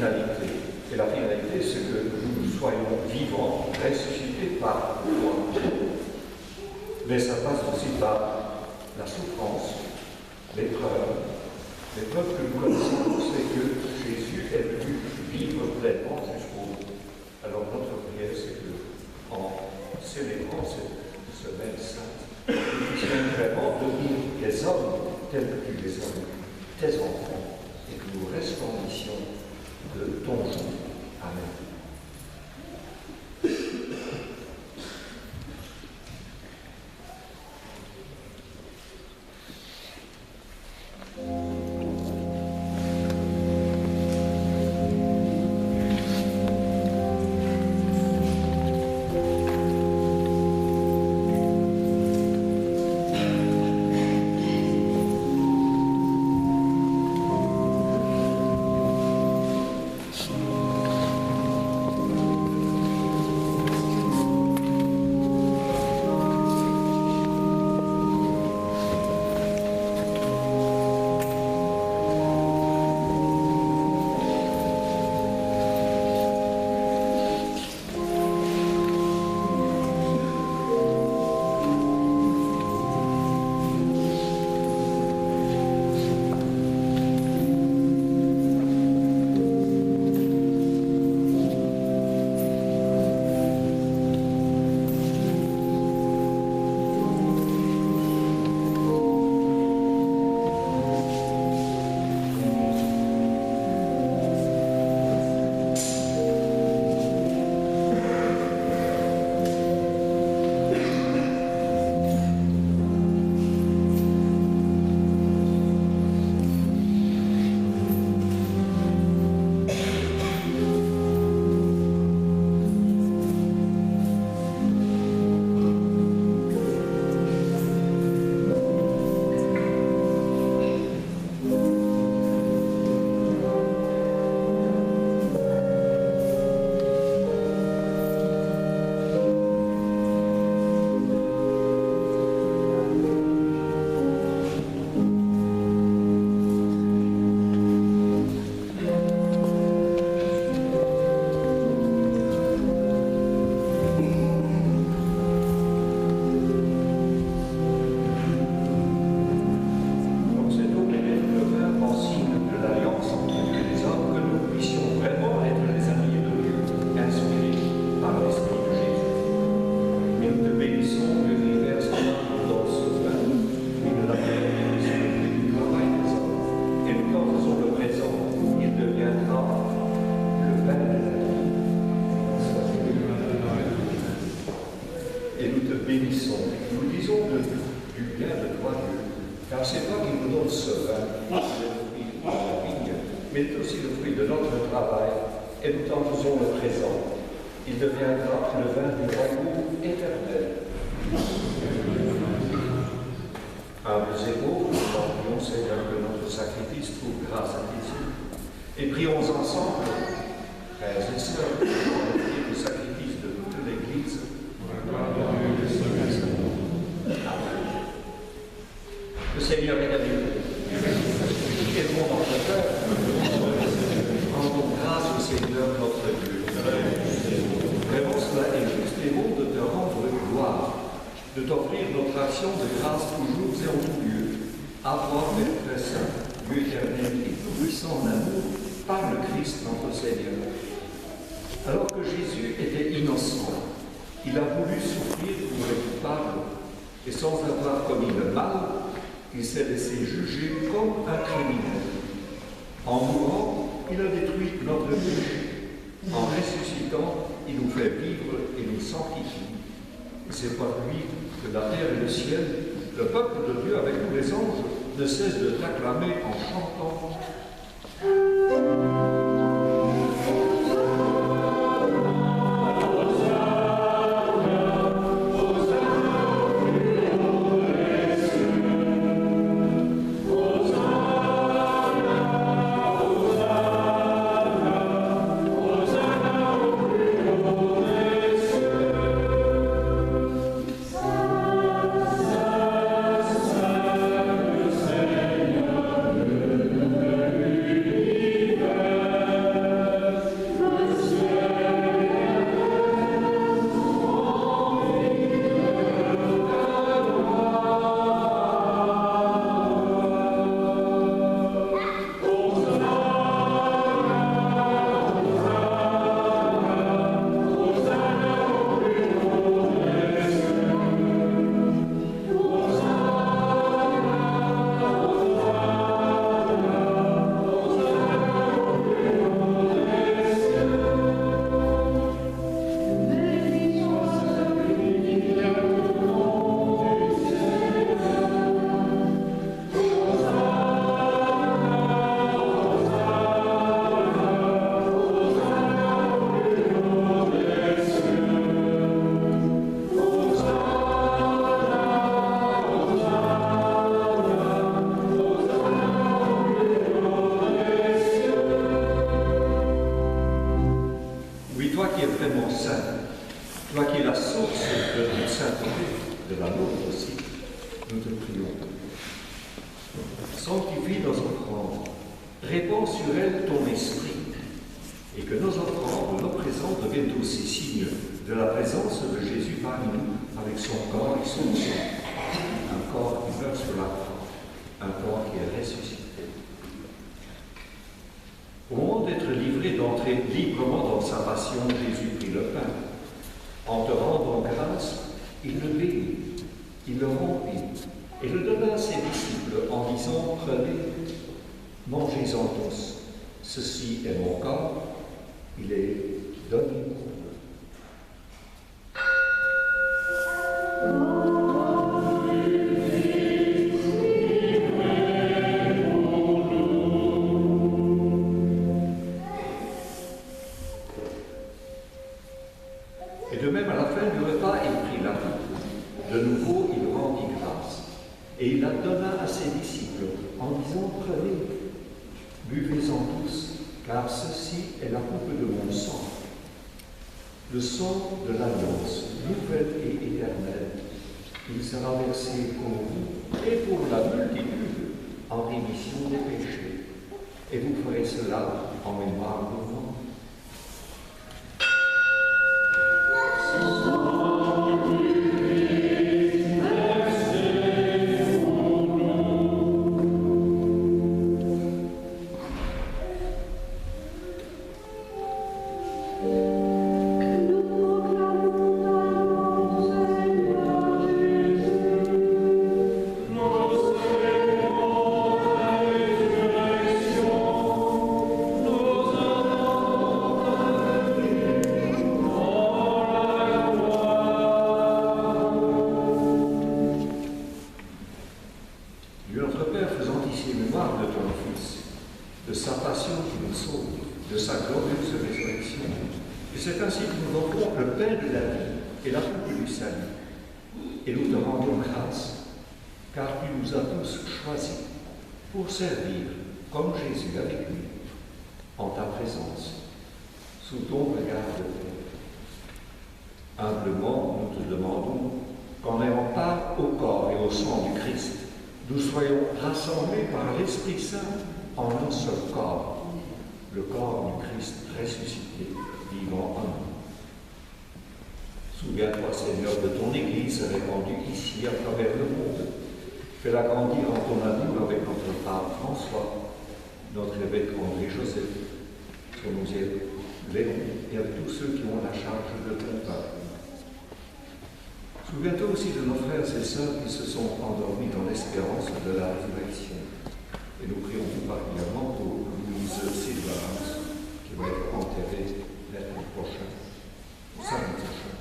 finalité. Et la finalité, c'est que nous soyons vivants, ressuscités par foi. Mais ça passe aussi par la souffrance, l'épreuve. L'épreuve que nous connaissons, c'est que Jésus est venu vivre pleinement jusqu'au bout. Alors notre prière, c'est que, en célébrant cette semaine sainte, nous puissions vraiment devenir des hommes tels que tu les as vus, tes enfants, et que nous resplendissions de ton jour. Amen. C'est par lui que la terre et le ciel, le peuple de Dieu avec tous les anges, ne cessent de t'acclamer en chantant. Seigneur. toi qui es la source de toute sainteté, de la nôtre aussi, nous te prions. Sanctifie nos offrandes, répands sur elles ton esprit, et que nos offrandes, nos présents deviennent aussi signes de la présence de Jésus parmi nous, avec son corps et son sang, un corps qui meurt sur la croix, un corps qui est ressuscité. Au moment d'être livré, d'entrer librement dans sa passion, Jésus prit le pain. En te rendant grâce, il le bénit, il le rompit et le donna à ses disciples en disant, prenez, mangez-en tous. Ceci est mon corps, il est donné pour vous. Et de même, à la fin du repas, il prit la coupe. De nouveau, il rendit grâce. Et il la donna à ses disciples en disant, prenez, buvez-en tous, car ceci est la coupe de mon sang, le sang de l'alliance, nouvelle et éternelle. Il sera versé pour vous et pour la multitude en rémission des péchés. Et vous ferez cela en mémoire de moi. De sa passion qui nous sauve, de sa glorieuse résurrection. Et c'est ainsi que nous offrons le pain de la vie et la coupe du salut. Et nous te rendons grâce, car tu nous as tous choisis pour servir, comme Jésus avec lui, en ta présence, sous ton regard de paix. Humblement, nous te demandons qu'en ayant part au corps et au sang du Christ, nous soyons rassemblés par l'Esprit Saint en un seul corps, le corps du Christ ressuscité, vivant en nous. Souviens-toi, Seigneur, de ton Église répandue ici à travers le monde. Fais-la grandir en ton amour avec notre pape François, notre évêque André-Joseph, son musée Léon, et avec tous ceux qui ont la charge de ton peuple. Souviens-toi aussi de nos frères et sœurs qui se sont endormis dans l'espérance de la résurrection. Et nous prions tout particulièrement pour Louise Sylvain, qui va être enterrée l'année prochaine, au samedi prochain.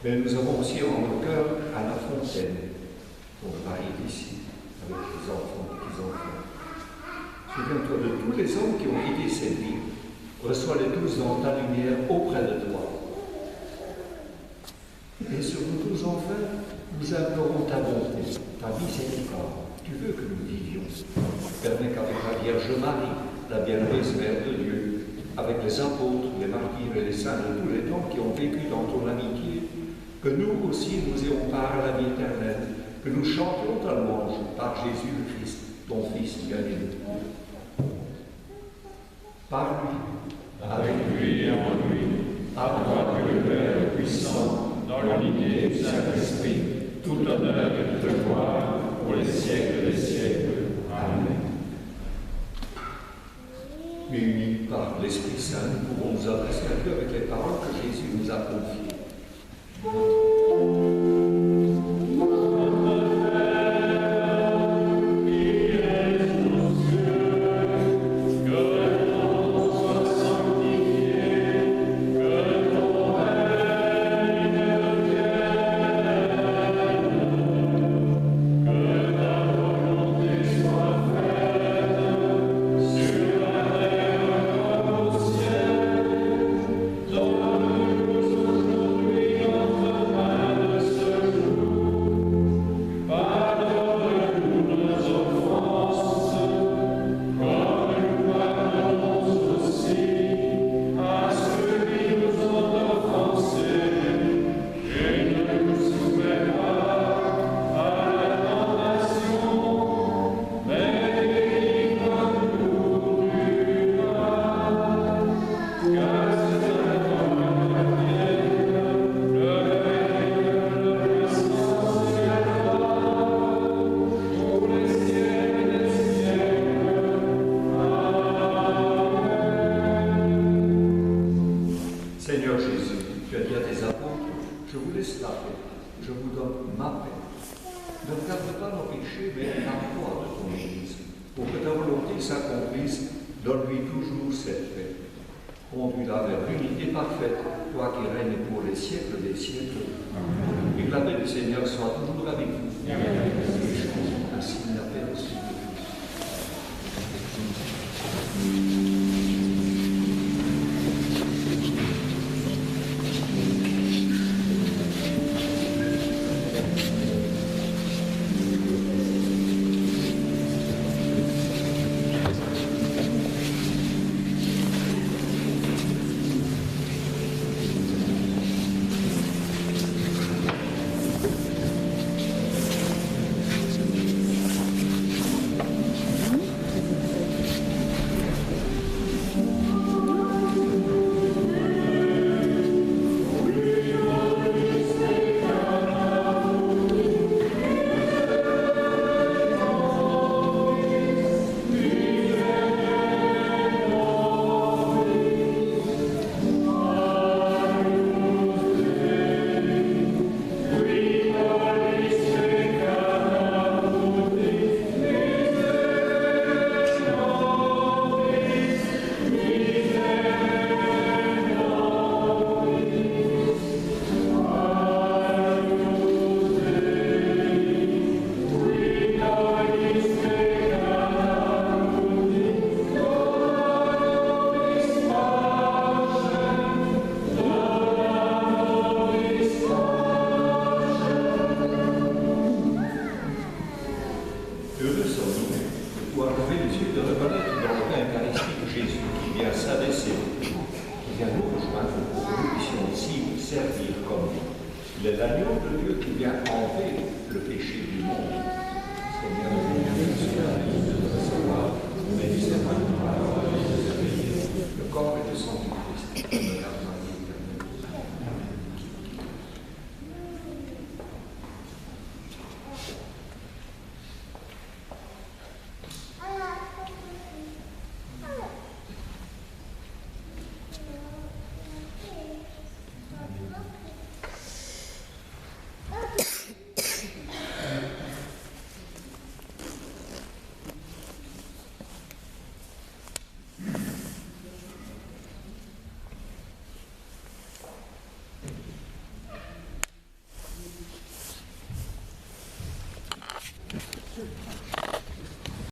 Mais nous avons aussi en nos cœurs Anna Fontaine, ton mari d'ici, avec les enfants et petits-enfants. Souviens-toi de tous les hommes qui ont été servis. Reçois-les tous dans ta lumière auprès de toi. Et sur nous tous, enfin, nous implorons ta bonté, ta miséricorde. Tu veux que nous vivions. Permets qu'avec la Vierge Marie, la bienheureuse Mère de Dieu, avec les apôtres, les martyrs et les saints de tous les temps qui ont vécu dans ton amitié, que nous aussi nous ayons part à la vie éternelle, que nous chantions ta louange par Jésus le Christ, ton Fils bien-aimé. Par lui, avec lui et en lui, à toi que le Père puissant, dans l'unité du Saint-Esprit, tout honneur et toute gloire pour les siècles des siècles. Amen. Mais unis par l'Esprit Saint, nous pouvons nous adresser à Dieu avec les paroles que Jésus nous a confiées. qui s'accomplisse, donne-lui toujours cette paix. Conduis-la vers l'unité parfaite, toi qui règnes pour les siècles des siècles. Et que la paix du Seigneur soit toujours avec vous. Ainsi la paix aussi. Heureux sommes-nous de pouvoir lever les yeux et de reconnaître dans le pain eucharistique Jésus qui vient s'adresser, qui vient nous rejoindre pour que nous puissions aussi vous servir comme lui. Il est l'agneau de Dieu qui vient enlever le péché du monde. Seigneur, nous de recevoir.